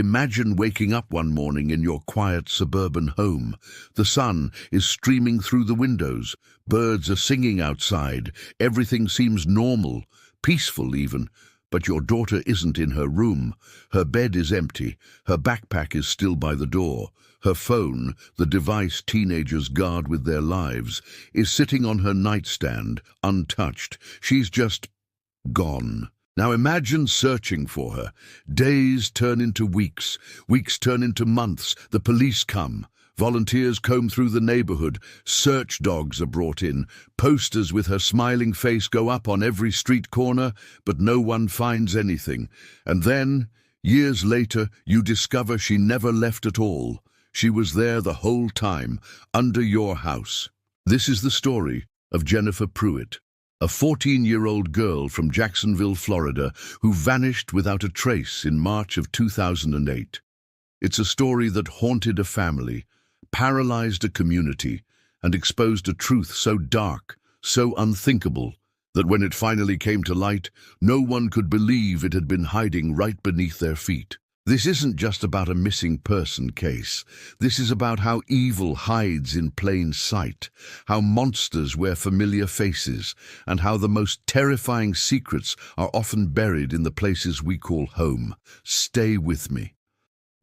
Imagine waking up one morning in your quiet suburban home. The sun is streaming through the windows. Birds are singing outside. Everything seems normal, peaceful even. But your daughter isn't in her room. Her bed is empty. Her backpack is still by the door. Her phone, the device teenagers guard with their lives, is sitting on her nightstand, untouched. She's just gone. Now imagine searching for her. Days turn into weeks. Weeks turn into months. The police come. Volunteers comb through the neighborhood. Search dogs are brought in. Posters with her smiling face go up on every street corner, but no one finds anything. And then, years later, you discover she never left at all. She was there the whole time, under your house. This is the story of Jennifer Pruitt, a 14-year-old girl from Jacksonville, Florida, who vanished without a trace in March of 2008. It's a story that haunted a family, paralyzed a community, and exposed a truth so dark, so unthinkable, that when it finally came to light, no one could believe it had been hiding right beneath their feet. This isn't just about a missing person case. This is about how evil hides in plain sight, how monsters wear familiar faces, and how the most terrifying secrets are often buried in the places we call home. Stay with me,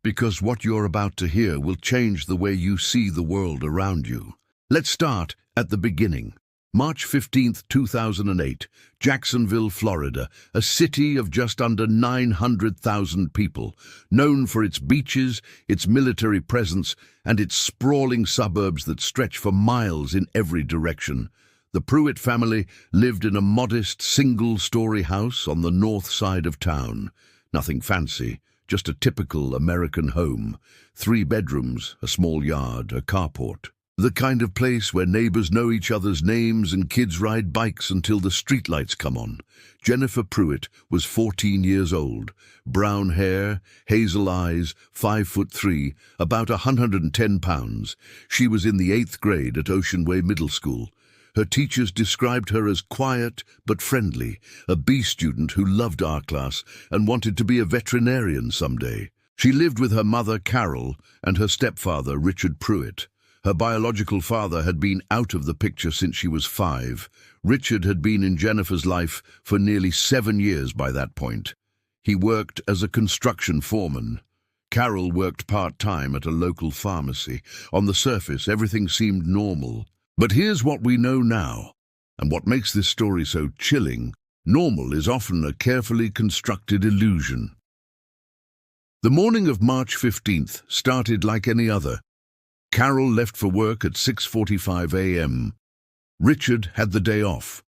because what you're about to hear will change the way you see the world around you. Let's start at the beginning. March 15th, 2008, Jacksonville, Florida, a city of just under 900,000 people, known for its beaches, its military presence, and its sprawling suburbs that stretch for miles in every direction. The Pruitt family lived in a modest, single-story house on the north side of town. Nothing fancy, just a typical American home. 3 bedrooms, a small yard, a carport. The kind of place where neighbors know each other's names and kids ride bikes until the streetlights come on. Jennifer Pruitt was 14 years old, brown hair, hazel eyes, 5'3", about 110 pounds. She was in the 8th grade at Ocean Way Middle School. Her teachers described her as quiet but friendly, a B student who loved art class and wanted to be a veterinarian someday. She lived with her mother, Carol, and her stepfather, Richard Pruitt. Her biological father had been out of the picture since she was 5. Richard had been in Jennifer's life for nearly 7 years by that point. He worked as a construction foreman. Carol worked part-time at a local pharmacy. On the surface, everything seemed normal. But here's what we know now, and what makes this story so chilling. Normal is often a carefully constructed illusion. The morning of March 15th started like any other. Carol left for work at 6:45 a.m. Richard had the day off.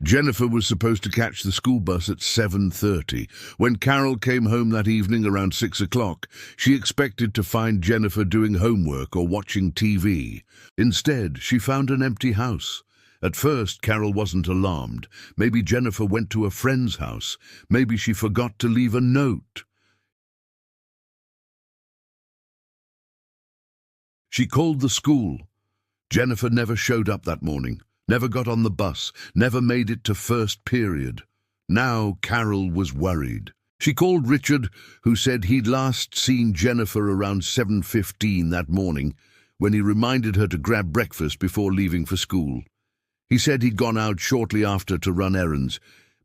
Jennifer was supposed to catch the school bus at 7:30. When Carol came home that evening around 6 o'clock, she expected to find Jennifer doing homework or watching TV. Instead, she found an empty house. At first, Carol wasn't alarmed. Maybe Jennifer went to a friend's house. Maybe she forgot to leave a note. She called the school. Jennifer never showed up that morning, never got on the bus, never made it to first period. Now Carol was worried. She called Richard, who said he'd last seen Jennifer around 7:15 that morning, when he reminded her to grab breakfast before leaving for school. He said he'd gone out shortly after to run errands,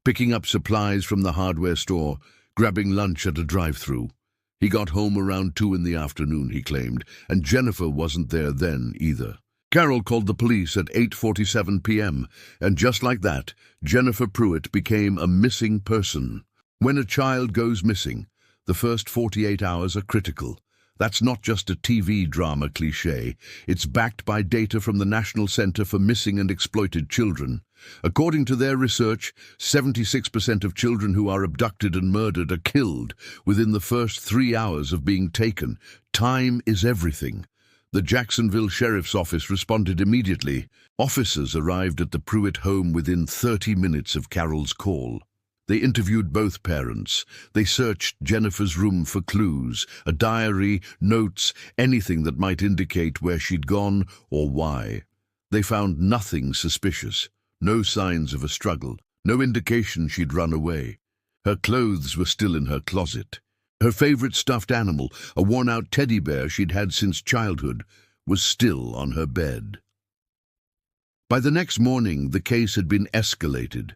picking up supplies from the hardware store, grabbing lunch at a drive-thru. He got home around 2 in the afternoon, he claimed, and Jennifer wasn't there then either. Carol called the police at 8:47 p.m., and just like that, Jennifer Pruitt became a missing person. When a child goes missing, the first 48 hours are critical. That's not just a TV drama cliché. It's backed by data from the National Center for Missing and Exploited Children. According to their research, 76% of children who are abducted and murdered are killed within the first 3 hours of being taken. Time is everything. The Jacksonville Sheriff's Office responded immediately. Officers arrived at the Pruitt home within 30 minutes of Carol's call. They interviewed both parents. They searched Jennifer's room for clues, a diary, notes, anything that might indicate where she'd gone or why. They found nothing suspicious, no signs of a struggle, no indication she'd run away. Her clothes were still in her closet. Her favorite stuffed animal, a worn-out teddy bear she'd had since childhood, was still on her bed. By the next morning, the case had been escalated.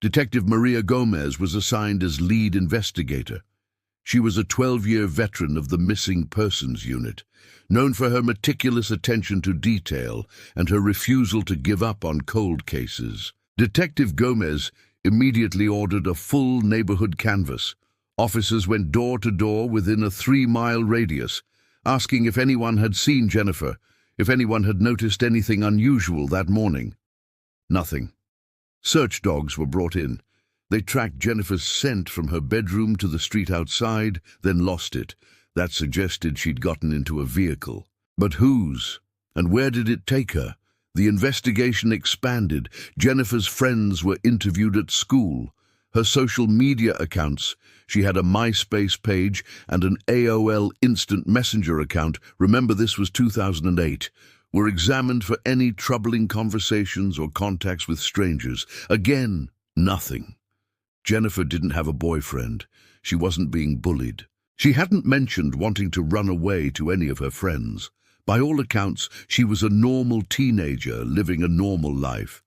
Detective Maria Gomez was assigned as lead investigator. She was a 12-year veteran of the Missing Persons Unit, known for her meticulous attention to detail and her refusal to give up on cold cases. Detective Gomez immediately ordered a full neighborhood canvass. Officers went door to door within a 3-mile radius, asking if anyone had seen Jennifer, if anyone had noticed anything unusual that morning. Nothing. Search dogs were brought in. They tracked Jennifer's scent from her bedroom to the street outside, then lost it. That suggested she'd gotten into a vehicle. But whose? And where did it take her? The investigation expanded. Jennifer's friends were interviewed at school. Her social media accounts, she had a MySpace page and an AOL Instant Messenger account, remember this was 2008, were examined for any troubling conversations or contacts with strangers. Again, nothing. Jennifer didn't have a boyfriend. She wasn't being bullied. She hadn't mentioned wanting to run away to any of her friends. By all accounts, she was a normal teenager living a normal life.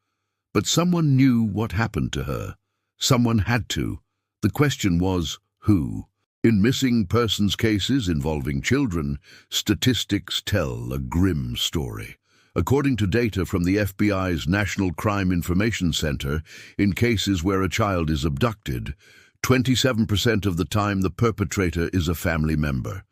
But someone knew what happened to her. Someone had to. The question was, who? In missing persons cases involving children, statistics tell a grim story. According to data from the FBI's National Crime Information Center, in cases where a child is abducted, 27% of the time the perpetrator is a family member.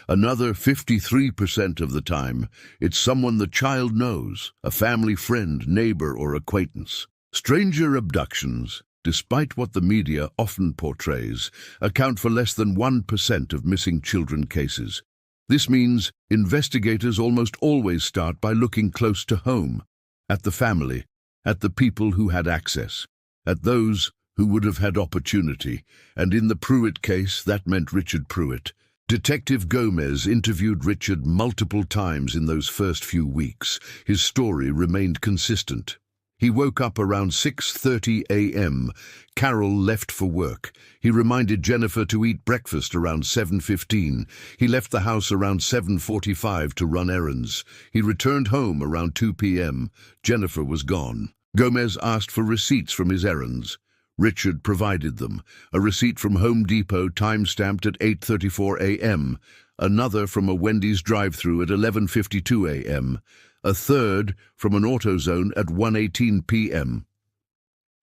Another 53% of the time, it's someone the child knows, a family friend, neighbor, or acquaintance. Stranger abductions, despite what the media often portrays, account for less than 1% of missing children cases. This means investigators almost always start by looking close to home, at the family, at the people who had access, at those who would have had opportunity, and in the Pruitt case, that meant Richard Pruitt. Detective Gomez interviewed Richard multiple times in those first few weeks. His story remained consistent. He woke up around 6:30 a.m. Carol left for work. He reminded Jennifer to eat breakfast around 7:15. He left the house around 7:45 to run errands. He returned home around 2 p.m. Jennifer was gone. Gomez asked for receipts from his errands. Richard provided them. A receipt from Home Depot time-stamped at 8:34 a.m., another from a Wendy's drive-thru at 11:52 a.m., a third from an AutoZone at 1:18 p.m.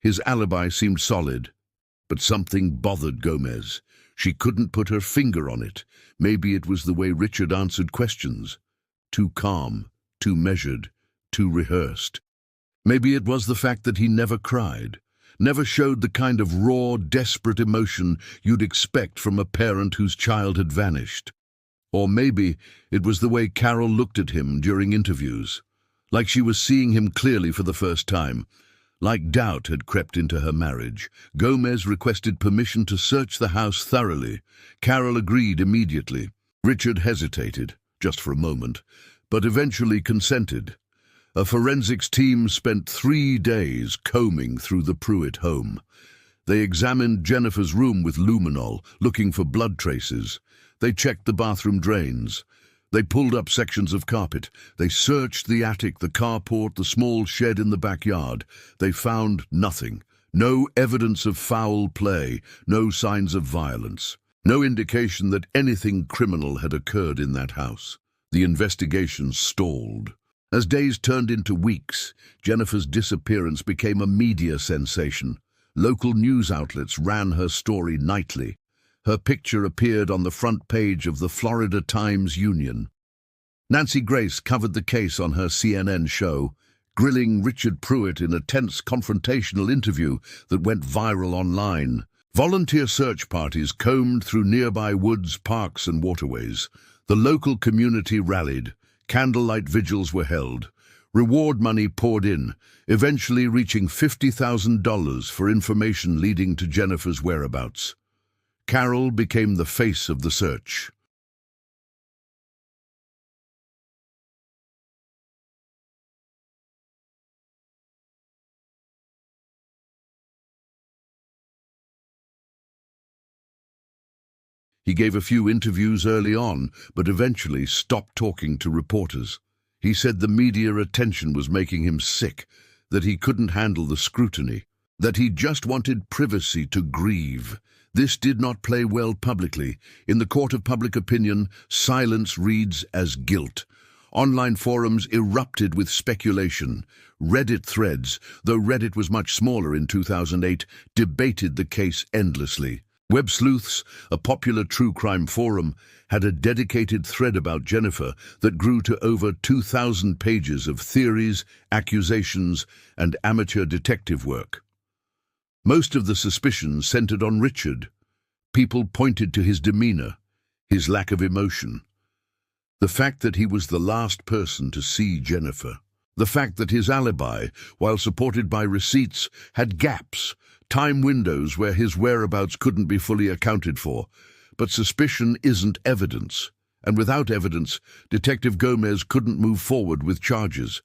His alibi seemed solid, but something bothered Gomez. She couldn't put her finger on it. Maybe it was the way Richard answered questions. Too calm, too measured, too rehearsed. Maybe it was the fact that he never cried, never showed the kind of raw, desperate emotion you'd expect from a parent whose child had vanished. Or maybe it was the way Carol looked at him during interviews, like she was seeing him clearly for the first time. Like doubt had crept into her marriage. Gomez requested permission to search the house thoroughly. Carol agreed immediately. Richard hesitated, just for a moment, but eventually consented. A forensics team spent 3 days combing through the Pruitt home. They examined Jennifer's room with luminol, looking for blood traces. They checked the bathroom drains. They pulled up sections of carpet. They searched the attic, the carport, the small shed in the backyard. They found nothing. No evidence of foul play, no signs of violence. No indication that anything criminal had occurred in that house. The investigation stalled. As days turned into weeks, Jennifer's disappearance became a media sensation. Local news outlets ran her story nightly. Her picture appeared on the front page of the Florida Times-Union. Nancy Grace covered the case on her CNN show, grilling Richard Pruitt in a tense confrontational interview that went viral online. Volunteer search parties combed through nearby woods, parks, and waterways. The local community rallied. Candlelight vigils were held. Reward money poured in, eventually reaching $50,000 for information leading to Jennifer's whereabouts. Carol became the face of the search. He gave a few interviews early on, but eventually stopped talking to reporters. He said the media attention was making him sick, that he couldn't handle the scrutiny, that he just wanted privacy to grieve. This did not play well publicly. In the court of public opinion, silence reads as guilt. Online forums erupted with speculation. Reddit threads, though Reddit was much smaller in 2008, debated the case endlessly. Web Sleuths, a popular true crime forum, had a dedicated thread about Jennifer that grew to over 2,000 pages of theories, accusations, and amateur detective work. Most of the suspicions centered on Richard. People pointed to his demeanor, his lack of emotion. The fact that he was the last person to see Jennifer. The fact that his alibi, while supported by receipts, had gaps, time windows where his whereabouts couldn't be fully accounted for. But suspicion isn't evidence, and without evidence, Detective Gomez couldn't move forward with charges.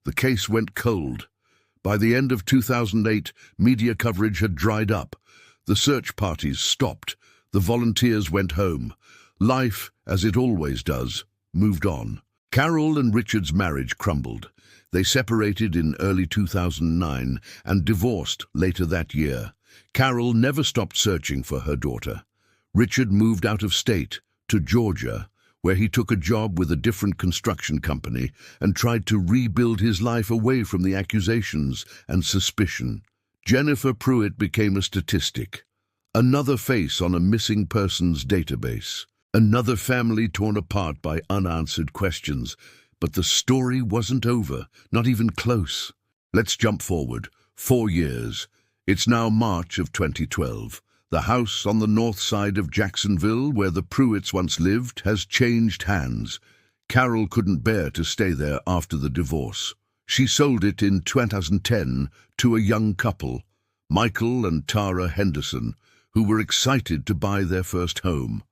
The case went cold. By the end of 2008, media coverage had dried up. The search parties stopped. The volunteers went home. Life, as it always does, moved on. Carol and Richard's marriage crumbled. They separated in early 2009 and divorced later that year. Carol never stopped searching for her daughter. Richard moved out of state, to Georgia, where he took a job with a different construction company and tried to rebuild his life away from the accusations and suspicion. Jennifer Pruitt became a statistic, another face on a missing persons database, another family torn apart by unanswered questions. But the story wasn't over, not even close. Let's jump forward 4 years. It's now March of 2012. The house on the north side of Jacksonville, where the Pruitts once lived, has changed hands. Carol couldn't bear to stay there after the divorce. She sold it in 2010 to a young couple, Michael and Tara Henderson, who were excited to buy their first home.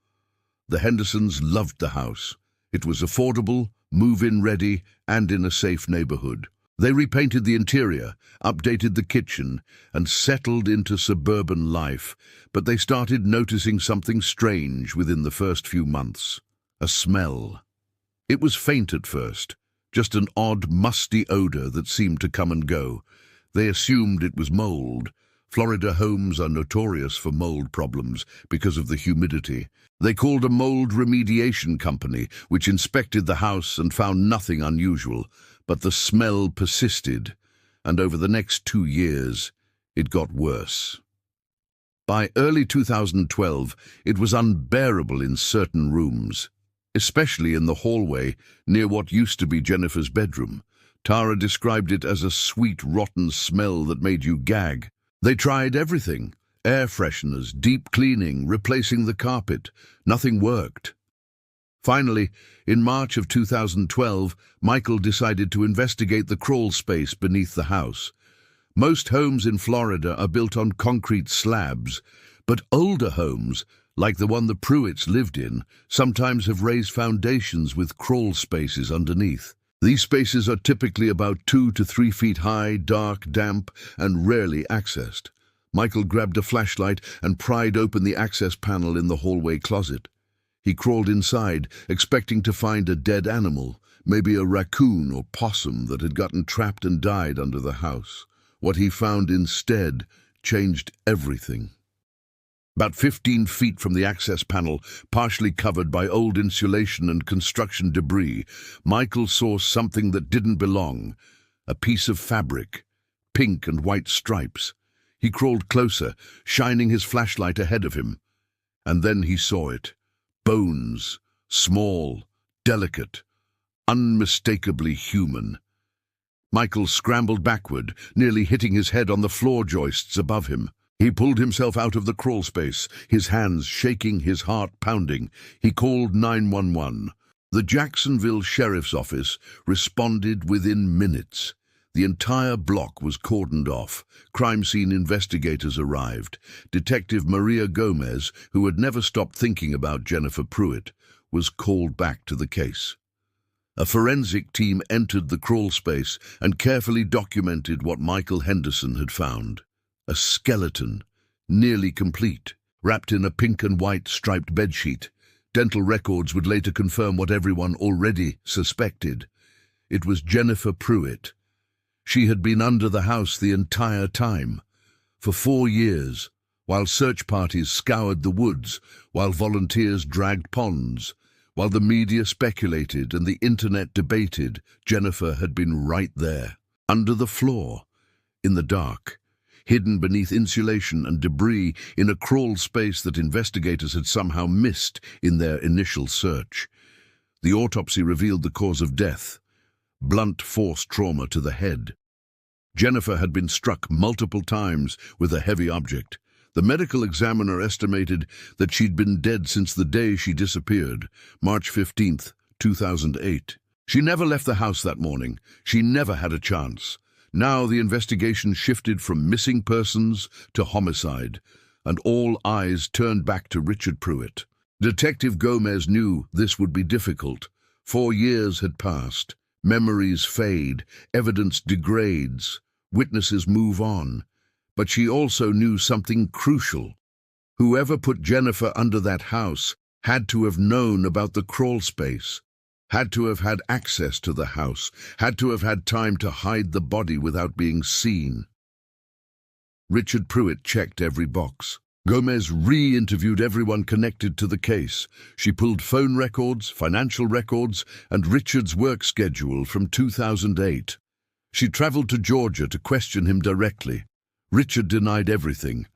The Hendersons loved the house. It was affordable, move-in ready, and in a safe neighborhood. They repainted the interior, updated the kitchen, and settled into suburban life, but they started noticing something strange within the first few months. A smell. It was faint at first, just an odd, musty odor that seemed to come and go. They assumed it was mold. Florida homes are notorious for mold problems because of the humidity. They called a mold remediation company, which inspected the house and found nothing unusual, but the smell persisted, and over the next 2 years, it got worse. By early 2012, it was unbearable in certain rooms, especially in the hallway near what used to be Jennifer's bedroom. Tara described it as a sweet, rotten smell that made you gag. They tried everything: air fresheners, deep cleaning, replacing the carpet. Nothing worked. Finally, in March of 2012, Michael decided to investigate the crawl space beneath the house. Most homes in Florida are built on concrete slabs, but older homes, like the one the Pruitts lived in, sometimes have raised foundations with crawl spaces underneath. These spaces are typically about 2 to 3 feet high, dark, damp, and rarely accessed. Michael grabbed a flashlight and pried open the access panel in the hallway closet. He crawled inside, expecting to find a dead animal, maybe a raccoon or possum that had gotten trapped and died under the house. What he found instead changed everything. About 15 feet from the access panel, partially covered by old insulation and construction debris, Michael saw something that didn't belong. A piece of fabric, pink and white stripes. He crawled closer, shining his flashlight ahead of him. And then he saw it. Bones, small, delicate, unmistakably human. Michael scrambled backward, nearly hitting his head on the floor joists above him. He pulled himself out of the crawl space, his hands shaking, his heart pounding. He called 911. The Jacksonville Sheriff's Office responded within minutes. The entire block was cordoned off. Crime scene investigators arrived. Detective Maria Gomez, who had never stopped thinking about Jennifer Pruitt, was called back to the case. A forensic team entered the crawl space and carefully documented what Michael Henderson had found. A skeleton, nearly complete. wrapped in a pink and white striped bedsheet. Dental records would later confirm what everyone already suspected. It was Jennifer Pruitt. She had been under the house the entire time. For 4 years, while search parties scoured the woods, while volunteers dragged ponds, while the media speculated and the internet debated, Jennifer had been right there, under the floor, in the dark, hidden beneath insulation and debris in a crawl space that investigators had somehow missed in their initial search. The autopsy revealed the cause of death: blunt force trauma to the head. Jennifer had been struck multiple times with a heavy object. The medical examiner estimated that she'd been dead since the day she disappeared, March 15th, 2008. She never left the house that morning. She never had a chance. Now the investigation shifted from missing persons to homicide, and all eyes turned back to Richard Pruitt. Detective Gomez knew this would be difficult. 4 years had passed. Memories fade, evidence degrades, witnesses move on. But she also knew something crucial. Whoever put Jennifer under that house had to have known about the crawl space, had to have had access to the house, had to have had time to hide the body without being seen. Richard Pruitt checked every box. Gomez re-interviewed everyone connected to the case. She pulled phone records, financial records, and Richard's work schedule from 2008. She traveled to Georgia to question him directly. Richard denied everything.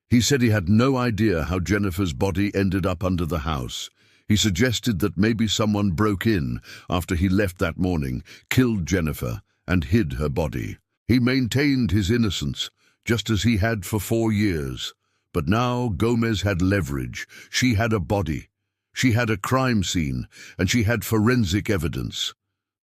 He said he had no idea how Jennifer's body ended up under the house. He suggested that maybe someone broke in after he left that morning, killed Jennifer, and hid her body. He maintained his innocence, just as he had for 4 years. But now Gomez had leverage. She had a body. She had a crime scene, and she had forensic evidence.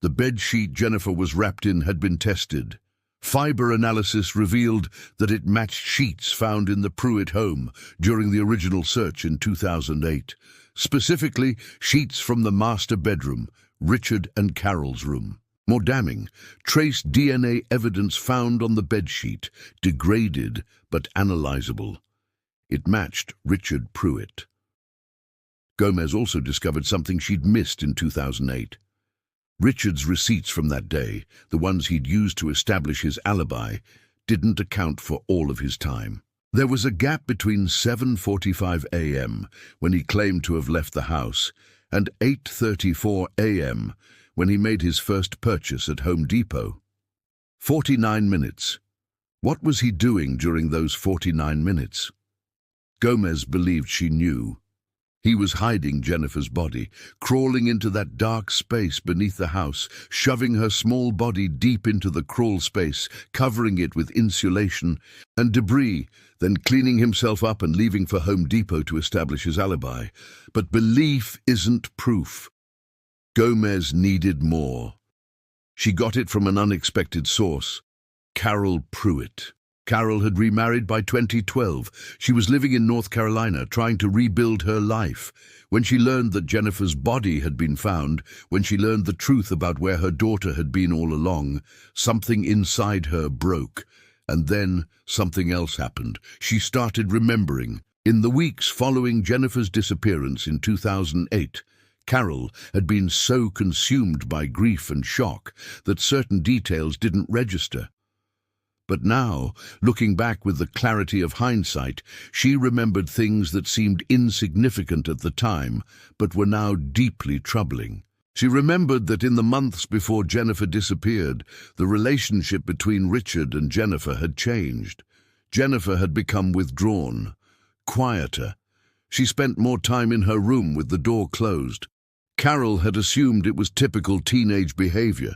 The bedsheet Jennifer was wrapped in had been tested. Fiber analysis revealed that it matched sheets found in the Pruitt home during the original search in 2008. Specifically, sheets from the master bedroom, Richard and Carol's room. More damning, trace DNA evidence found on the bedsheet, degraded but analyzable. It matched Richard Pruitt. Gomez also discovered something she'd missed in 2008. Richard's receipts from that day, the ones he'd used to establish his alibi, didn't account for all of his time. There was a gap between 7:45 a.m., when he claimed to have left the house, and 8:34 a.m., when he made his first purchase at Home Depot. 49 minutes. What was he doing during those 49 minutes? Gomez believed she knew. He was hiding Jennifer's body, crawling into that dark space beneath the house, shoving her small body deep into the crawl space, covering it with insulation and debris, then cleaning himself up and leaving for Home Depot to establish his alibi. But belief isn't proof. Gomez needed more. She got it from an unexpected source: Carol Pruitt. Carol had remarried by 2012. She was living in North Carolina, trying to rebuild her life. When she learned that Jennifer's body had been found, when she learned the truth about where her daughter had been all along, something inside her broke. And then something else happened. She started remembering. In the weeks following Jennifer's disappearance in 2008, Carol had been so consumed by grief and shock that certain details didn't register. But now, looking back with the clarity of hindsight, she remembered things that seemed insignificant at the time, but were now deeply troubling. She remembered that in the months before Jennifer disappeared, the relationship between Richard and Jennifer had changed. Jennifer had become withdrawn, quieter. She spent more time in her room with the door closed. Carol had assumed it was typical teenage behavior,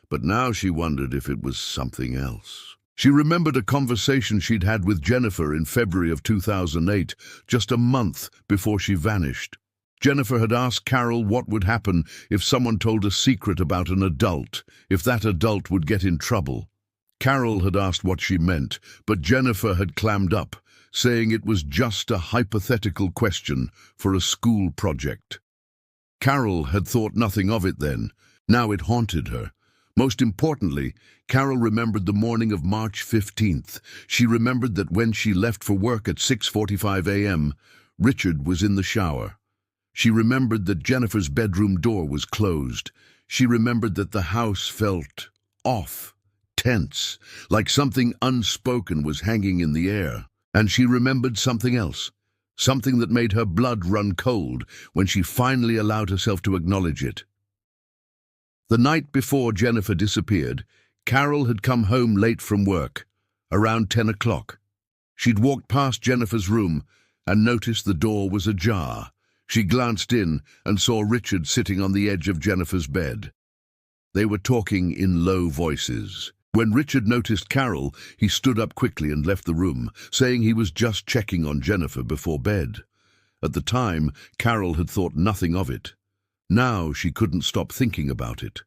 but now she wondered if it was something else. She remembered a conversation she'd had with Jennifer in February of 2008, just a month before she vanished. Jennifer had asked Carol what would happen if someone told a secret about an adult, if that adult would get in trouble. Carol had asked what she meant, but Jennifer had clammed up, saying it was just a hypothetical question for a school project. Carol had thought nothing of it then. Now it haunted her. Most importantly, Carol remembered the morning of March 15th. She remembered that when she left for work at 6:45 a.m., Richard was in the shower. She remembered that Jennifer's bedroom door was closed. She remembered that the house felt off, tense, like something unspoken was hanging in the air. And she remembered something else, something that made her blood run cold when she finally allowed herself to acknowledge it. The night before Jennifer disappeared, Carol had come home late from work, around 10 o'clock. She'd walked past Jennifer's room and noticed the door was ajar. She glanced in and saw Richard sitting on the edge of Jennifer's bed. They were talking in low voices. When Richard noticed Carol, he stood up quickly and left the room, saying he was just checking on Jennifer before bed. At the time, Carol had thought nothing of it. Now she couldn't stop thinking about it.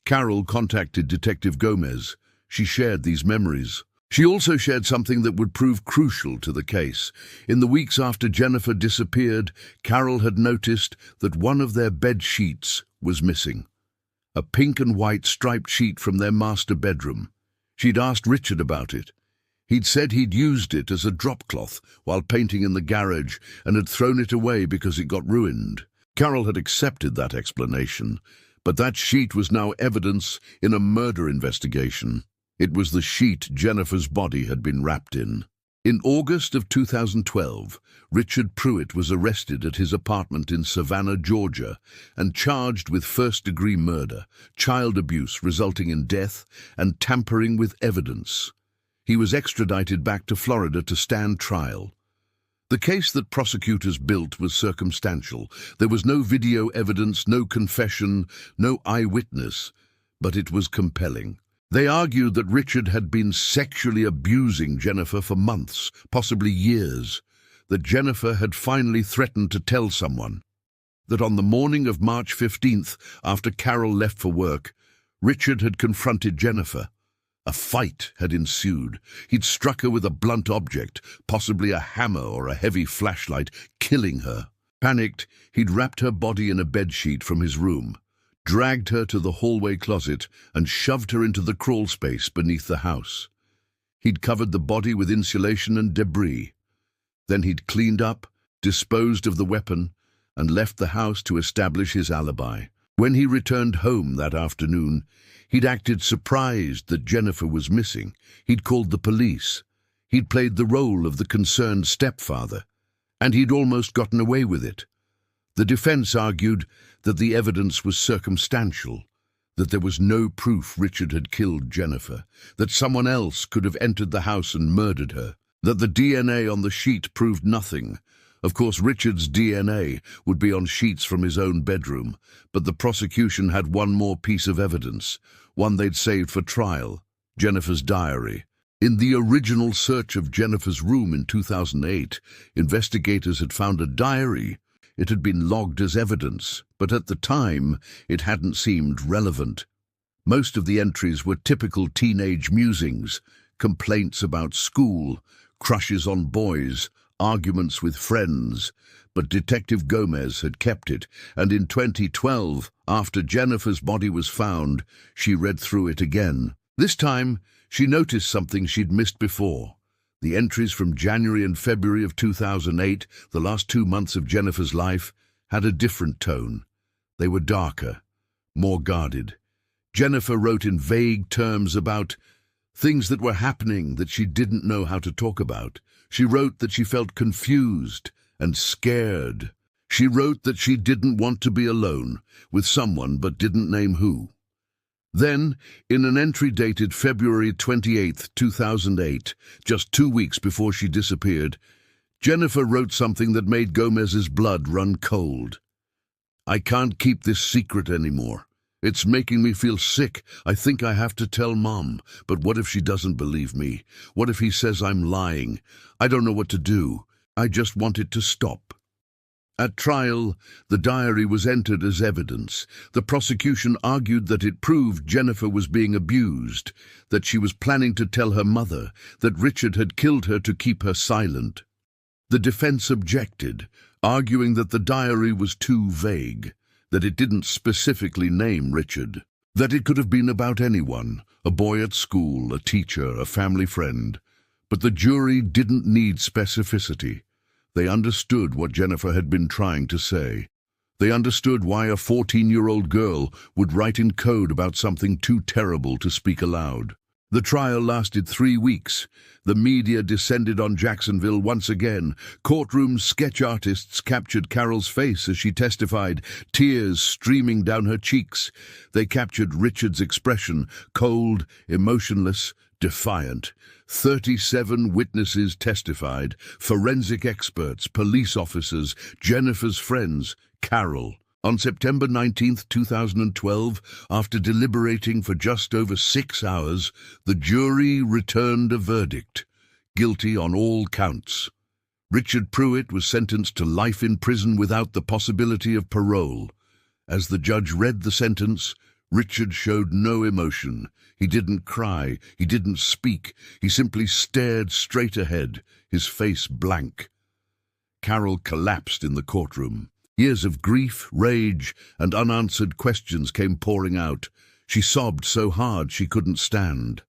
Carol contacted Detective Gomez. She shared these memories. She also shared something that would prove crucial to the case. In the weeks after Jennifer disappeared, Carol had noticed that one of their bed sheets was missing. A pink and white striped sheet from their master bedroom. She'd asked Richard about it. He'd said he'd used it as a drop cloth while painting in the garage and had thrown it away because it got ruined. Carol had accepted that explanation, but that sheet was now evidence in a murder investigation. It was the sheet Jennifer's body had been wrapped in. In August of 2012, Richard Pruitt was arrested at his apartment in Savannah, Georgia, and charged with first-degree murder, child abuse resulting in death, and tampering with evidence. He was extradited back to Florida to stand trial. The case that prosecutors built was circumstantial. There was no video evidence, no confession, no eyewitness, but it was compelling. They argued that Richard had been sexually abusing Jennifer for months, possibly years, that Jennifer had finally threatened to tell someone, that on the morning of March 15th, after Carol left for work, Richard had confronted Jennifer. A fight had ensued. He'd struck her with a blunt object, possibly a hammer or a heavy flashlight, killing her. Panicked, he'd wrapped her body in a bedsheet from his room, dragged her to the hallway closet, and shoved her into the crawl space beneath the house. He'd covered the body with insulation and debris. Then he'd cleaned up, disposed of the weapon, and left the house to establish his alibi. When he returned home that afternoon, he'd acted surprised that Jennifer was missing. He'd called the police. He'd played the role of the concerned stepfather, and he'd almost gotten away with it. The defense argued that the evidence was circumstantial, that there was no proof Richard had killed Jennifer, that someone else could have entered the house and murdered her, that the DNA on the sheet proved nothing. Of course, Richard's DNA would be on sheets from his own bedroom, but the prosecution had one more piece of evidence, one they'd saved for trial: Jennifer's diary. In the original search of Jennifer's room in 2008, investigators had found a diary. It had been logged as evidence, but at the time, it hadn't seemed relevant. Most of the entries were typical teenage musings, complaints about school, crushes on boys, arguments with friends, but Detective Gomez had kept it, and in 2012, after Jennifer's body was found, she read through it again. This time, she noticed something she'd missed before. The entries from January and February of 2008, the last 2 months of Jennifer's life, had a different tone. They were darker, more guarded. Jennifer wrote in vague terms about things that were happening that she didn't know how to talk about. She wrote that she felt confused and scared. She wrote that she didn't want to be alone with someone but didn't name who. Then, in an entry dated February 28, 2008, just 2 weeks before she disappeared, Jennifer wrote something that made Gomez's blood run cold. "I can't keep this secret anymore. It's making me feel sick. I think I have to tell Mom. But what if she doesn't believe me? What if he says I'm lying? I don't know what to do. I just want it to stop." At trial, the diary was entered as evidence. The prosecution argued that it proved Jennifer was being abused, that she was planning to tell her mother, that Richard had killed her to keep her silent. The defense objected, arguing that the diary was too vague, that it didn't specifically name Richard. That it could have been about anyone, a boy at school, a teacher, a family friend. But the jury didn't need specificity. They understood what Jennifer had been trying to say. They understood why a 14-year-old girl would write in code about something too terrible to speak aloud. The trial lasted 3 weeks. The media descended on Jacksonville once again. Courtroom sketch artists captured Carol's face as she testified, tears streaming down her cheeks. They captured Richard's expression, cold, emotionless, defiant. 37 witnesses testified, forensic experts, police officers, Jennifer's friends, Carol. On September 19, 2012, after deliberating for just over 6 hours, the jury returned a verdict, guilty on all counts. Richard Pruitt was sentenced to life in prison without the possibility of parole. As the judge read the sentence, Richard showed no emotion. He didn't cry, he didn't speak, he simply stared straight ahead, his face blank. Carol collapsed in the courtroom. Years of grief, rage, and unanswered questions came pouring out. She sobbed so hard she couldn't stand.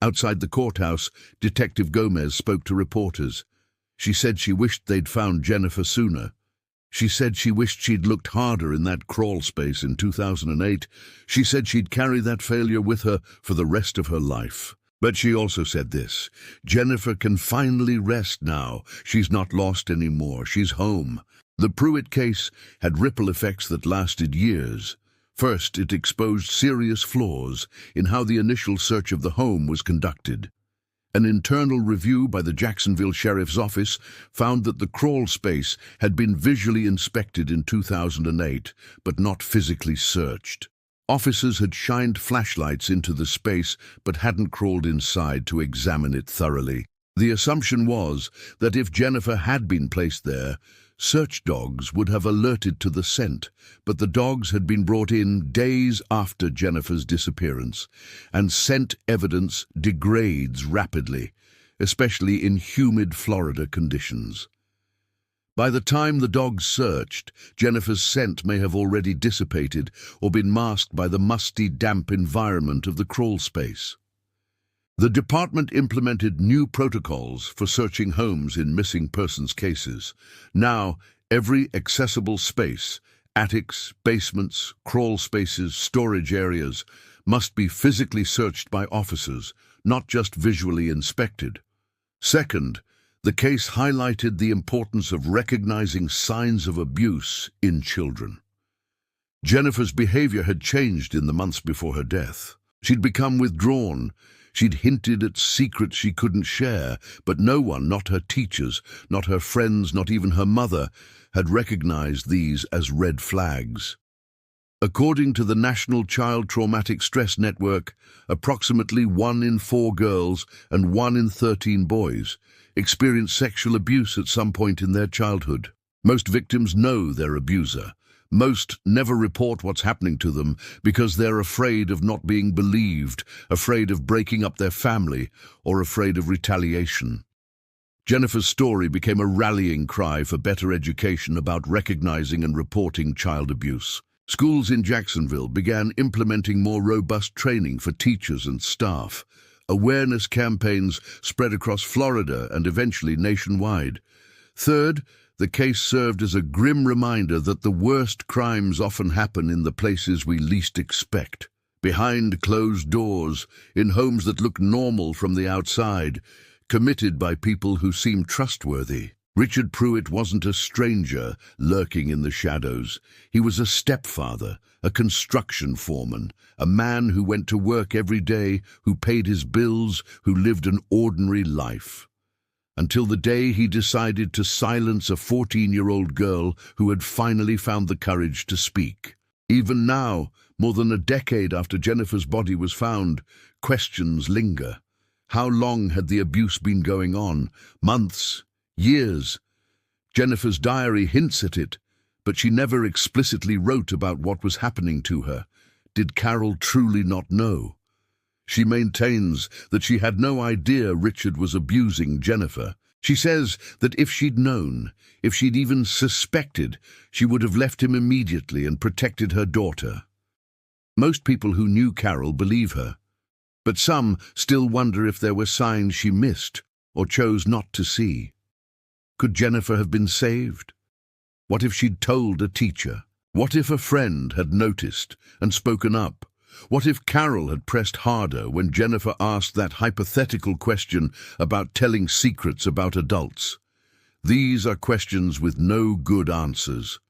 Outside the courthouse, Detective Gomez spoke to reporters. She said she wished they'd found Jennifer sooner. She said she wished she'd looked harder in that crawl space in 2008. She said she'd carry that failure with her for the rest of her life. But she also said this: Jennifer can finally rest now. She's not lost anymore. She's home. The Pruitt case had ripple effects that lasted years. First, it exposed serious flaws in how the initial search of the home was conducted. An internal review by the Jacksonville Sheriff's Office found that the crawl space had been visually inspected in 2008, but not physically searched. Officers had shined flashlights into the space, but hadn't crawled inside to examine it thoroughly. The assumption was that if Jennifer had been placed there, search dogs would have alerted to the scent, but the dogs had been brought in days after Jennifer's disappearance, and scent evidence degrades rapidly, especially in humid Florida conditions. By the time the dogs searched, Jennifer's scent may have already dissipated or been masked by the musty, damp environment of the crawl space. The department implemented new protocols for searching homes in missing persons cases. Now, every accessible space, attics, basements, crawl spaces, storage areas, must be physically searched by officers, not just visually inspected. Second, the case highlighted the importance of recognizing signs of abuse in children. Jennifer's behavior had changed in the months before her death. She'd become withdrawn. She'd hinted at secrets she couldn't share, but no one, not her teachers, not her friends, not even her mother, had recognized these as red flags. According to the National Child Traumatic Stress Network, approximately 1 in 4 girls and 1 in 13 boys experience sexual abuse at some point in their childhood. Most victims know their abuser. Most never report what's happening to them because they're afraid of not being believed, afraid of breaking up their family, or afraid of retaliation. Jennifer's story became a rallying cry for better education about recognizing and reporting child abuse. Schools in Jacksonville began implementing more robust training for teachers and staff. Awareness campaigns spread across Florida and eventually nationwide. Third, the case served as a grim reminder that the worst crimes often happen in the places we least expect. Behind closed doors, in homes that look normal from the outside, committed by people who seem trustworthy. Richard Pruitt wasn't a stranger lurking in the shadows. He was a stepfather, a construction foreman, a man who went to work every day, who paid his bills, who lived an ordinary life. Until the day he decided to silence a 14-year-old girl who had finally found the courage to speak. Even now, more than a decade after Jennifer's body was found, questions linger. How long had the abuse been going on? Months? Years? Jennifer's diary hints at it, but she never explicitly wrote about what was happening to her. Did Carol truly not know? She maintains that she had no idea Richard was abusing Jennifer. She says that if she'd known, if she'd even suspected, she would have left him immediately and protected her daughter. Most people who knew Carol believe her, but some still wonder if there were signs she missed or chose not to see. Could Jennifer have been saved? What if she'd told a teacher? What if a friend had noticed and spoken up? What if Carol had pressed harder when Jennifer asked that hypothetical question about telling secrets about adults? These are questions with no good answers.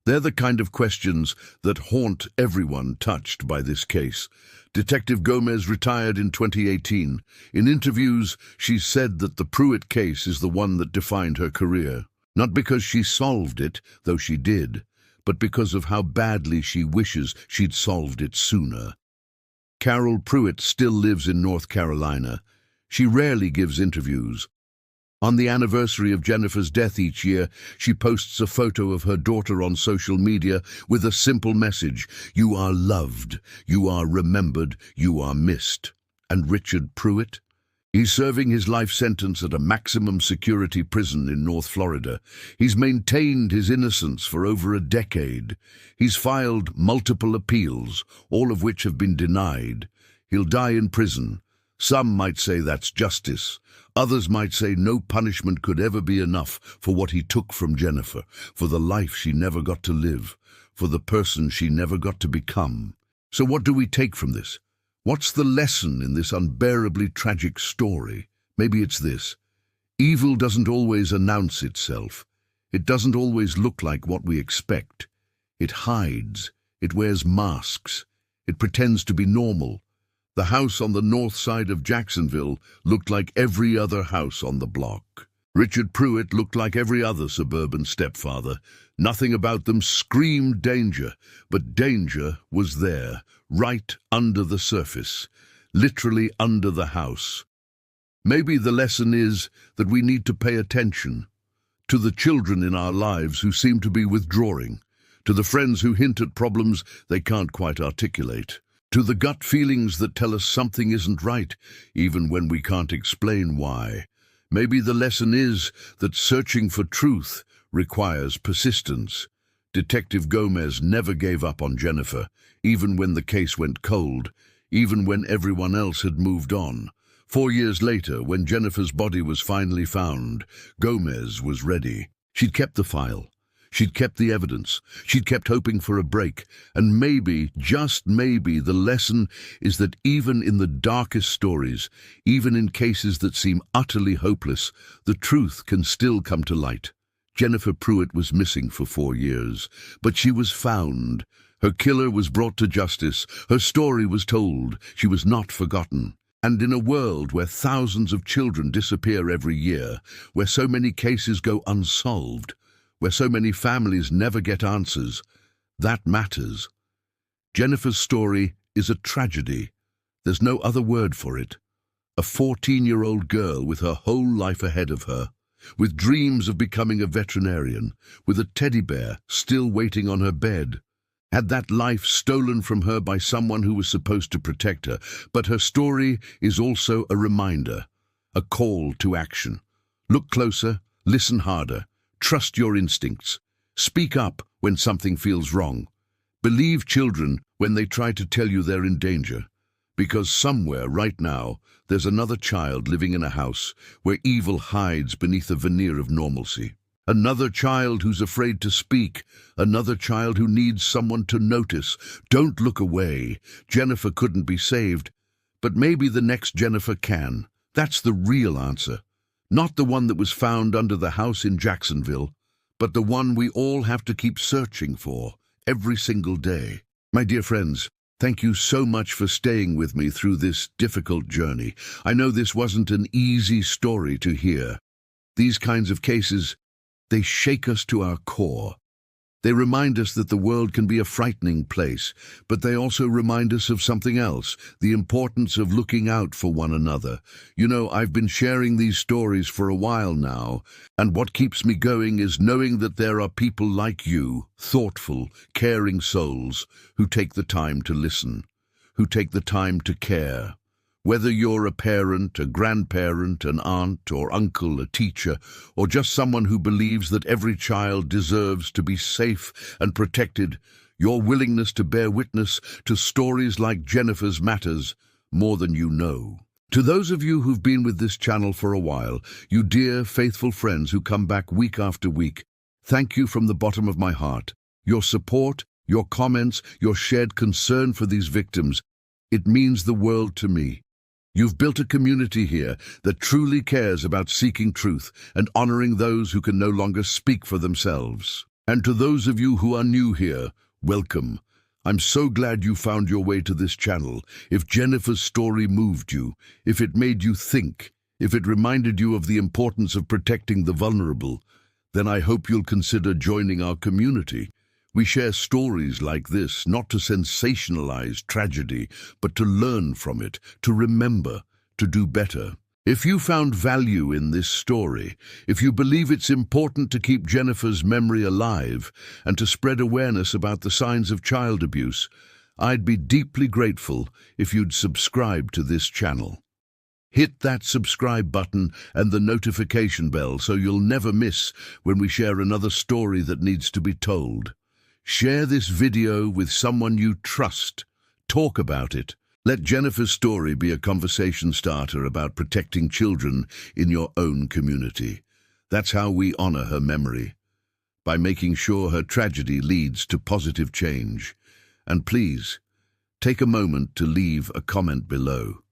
They're the kind of questions that haunt everyone touched by this case. Detective Gomez retired in 2018. In interviews, she said that the Pruitt case is the one that defined her career. Not because she solved it, though she did, but because of how badly she wishes she'd solved it sooner. Carol Pruitt still lives in North Carolina. She rarely gives interviews. On the anniversary of Jennifer's death each year, she posts a photo of her daughter on social media with a simple message: "You are loved, you are remembered, you are missed." And Richard Pruitt? He's serving his life sentence at a maximum security prison in North Florida. He's maintained his innocence for over a decade. He's filed multiple appeals, all of which have been denied. He'll die in prison. Some might say that's justice. Others might say no punishment could ever be enough for what he took from Jennifer, for the life she never got to live, for the person she never got to become. So what do we take from this? What's the lesson in this unbearably tragic story? Maybe it's this: evil doesn't always announce itself. It doesn't always look like what we expect. It hides. It wears masks. It pretends to be normal. The house on the north side of Jacksonville looked like every other house on the block. Richard Pruitt looked like every other suburban stepfather. Nothing about them screamed danger, but danger was there, right under the surface, literally under the house. Maybe the lesson is that we need to pay attention to the children in our lives who seem to be withdrawing, to the friends who hint at problems they can't quite articulate, to the gut feelings that tell us something isn't right, even when we can't explain why. Maybe the lesson is that searching for truth requires persistence. Detective Gomez never gave up on Jennifer, even when the case went cold, even when everyone else had moved on. 4 years later, when Jennifer's body was finally found, Gomez was ready. She'd kept the file. She'd kept the evidence. She'd kept hoping for a break. And maybe, just maybe, the lesson is that even in the darkest stories, even in cases that seem utterly hopeless, the truth can still come to light. Jennifer Pruitt was missing for 4 years, but she was found. Her killer was brought to justice. Her story was told. She was not forgotten. And in a world where thousands of children disappear every year, where so many cases go unsolved, where so many families never get answers, that matters. Jennifer's story is a tragedy. There's no other word for it. A 14-year-old girl with her whole life ahead of her, with dreams of becoming a veterinarian, with a teddy bear still waiting on her bed. Had that life stolen from her by someone who was supposed to protect her. But her story is also a reminder, a call to action. Look closer, listen harder. Trust your instincts. Speak up when something feels wrong. Believe children when they try to tell you they're in danger. Because somewhere right now, there's another child living in a house where evil hides beneath a veneer of normalcy. Another child who's afraid to speak. Another child who needs someone to notice. Don't look away. Jennifer couldn't be saved. But maybe the next Jennifer can. That's the real answer. Not the one that was found under the house in Jacksonville, but the one we all have to keep searching for every single day. My dear friends, thank you so much for staying with me through this difficult journey. I know this wasn't an easy story to hear. These kinds of cases, they shake us to our core. They remind us that the world can be a frightening place, but they also remind us of something else, the importance of looking out for one another. You know, I've been sharing these stories for a while now, and what keeps me going is knowing that there are people like you, thoughtful, caring souls, who take the time to listen, who take the time to care. Whether you're a parent, a grandparent, an aunt or uncle, a teacher, or just someone who believes that every child deserves to be safe and protected, Your willingness to bear witness to stories like Jennifer's matters more than you know. To those of you who've been with this channel for a while, you dear, faithful friends who come back week after week, thank you from the bottom of my heart. Your support, your comments, your shared concern for these victims, it means the world to me. You've built a community here that truly cares about seeking truth and honoring those who can no longer speak for themselves. And to those of you who are new here, welcome. I'm so glad you found your way to this channel. If Jennifer's story moved you, if it made you think, if it reminded you of the importance of protecting the vulnerable, then I hope you'll consider joining our community. We share stories like this, not to sensationalize tragedy, but to learn from it, to remember, to do better. If you found value in this story, if you believe it's important to keep Jennifer's memory alive and to spread awareness about the signs of child abuse, I'd be deeply grateful if you'd subscribe to this channel. Hit that subscribe button and the notification bell so you'll never miss when we share another story that needs to be told. Share this video with someone you trust. Talk about it. Let Jennifer's story be a conversation starter about protecting children in your own community. That's how we honor her memory, by making sure her tragedy leads to positive change. And please, take a moment to leave a comment below.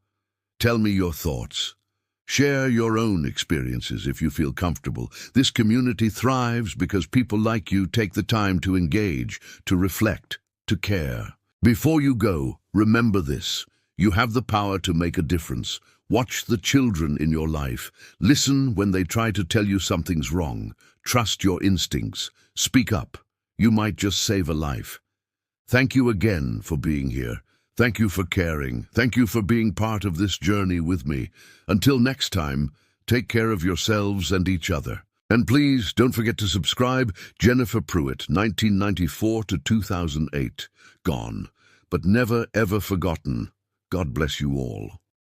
Tell me your thoughts. Share your own experiences if you feel comfortable. This community thrives because people like you take the time to engage, to reflect, to care. Before you go, remember this. You have the power to make a difference. Watch the children in your life. Listen when they try to tell you something's wrong. Trust your instincts. Speak up. You might just save a life. Thank you again for being here. Thank you for caring. Thank you for being part of this journey with me. Until next time, take care of yourselves and each other. And please don't forget to subscribe. Jennifer Pruitt, 1994 to 2008. Gone, but never ever forgotten. God bless you all.